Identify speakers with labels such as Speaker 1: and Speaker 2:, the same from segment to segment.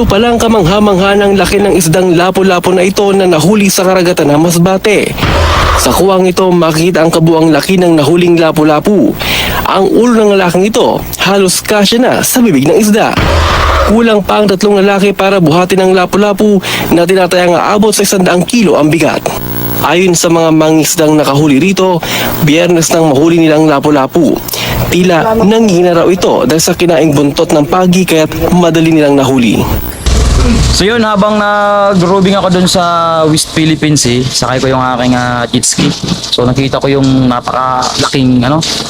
Speaker 1: Palang kamangha-mangha ng laki ng isdang lapu-lapu na ito na nahuli sa karagatan ng Masbate. Sa kuwang ito makikita ang kabuang laki ng nahuling lapu-lapu. Ang ulo ng lalaking ito halos kasya na sa bibig ng isda. Kulang pa ang 3 lalaki para buhatin ang lapu-lapu na tinatayang aabot sa 100 kilo ang bigat. Ayon sa mga mangisdang nakahuli rito, Biyernes nang mahuli nilang lapu-lapu. Tila nanghihina raw ito dahil sa kinaing buntot ng pagi kaya't madali nilang nahuli.
Speaker 2: So yun, habang nag-roving ako dun sa West Philippines sakay ko yung aking jet ski. So nakita ko yung napakalaking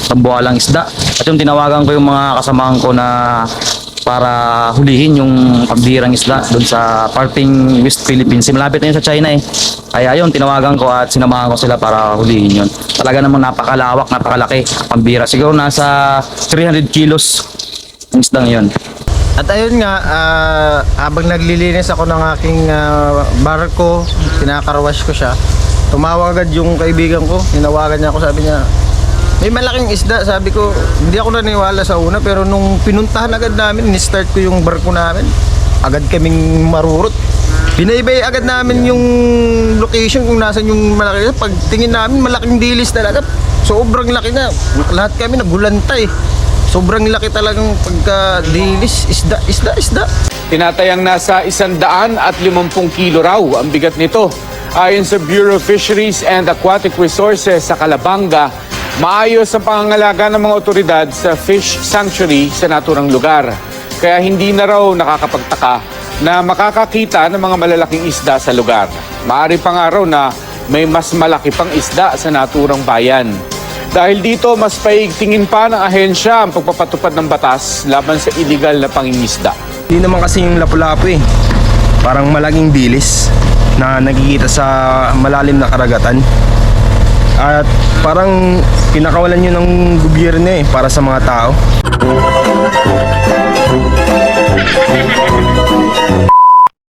Speaker 2: tambuhalang isda. At yung tinawagan ko yung mga kasamahan ko na para hulihin yung pambihirang isda dun sa parting West Philippines. Malapit na yun sa China Kaya yun, tinawagan ko at sinamahan ko sila para hulihin yun. Talaga namang napakalawak, napakalaki, pambihira. Siguro nasa 300 kilos yung isdang yun.
Speaker 3: At ayun nga, habang naglilinis ako ng aking barko, kinakarwash ko siya, tumawag agad yung kaibigan ko, tinawagan niya ako, sabi niya, may malaking isda. Sabi ko, hindi ako naniwala sa una, pero nung pinuntahan agad namin, ni-start ko yung barko namin, agad kaming marurot. Binaybay agad namin yung location kung nasan yung malaki. Pag tingin namin, malaking dilis talaga. Sobrang laki na. Lahat kami nagulantay. Sobrang laki talagang pagka-dilis, isda.
Speaker 4: Tinatayang nasa 150 kilo raw ang bigat nito. Ayon sa Bureau of Fisheries and Aquatic Resources sa Calabanga, maayos ang pangangalaga ng mga otoridad sa fish sanctuary sa naturang lugar. Kaya hindi na raw nakakapagtaka na makakakita ng mga malalaking isda sa lugar. Maaari pa nga raw na may mas malaki pang isda sa naturang bayan. Dahil dito, mas paigtingin pa ng ahensya ang pagpapatupad ng batas laban sa iligal na pangingisda.
Speaker 5: Hindi naman kasi yung lapu-lapu parang malaking dilis na nakikita sa malalim na karagatan. At parang pinakawalan yun ng gobyerno para sa mga tao.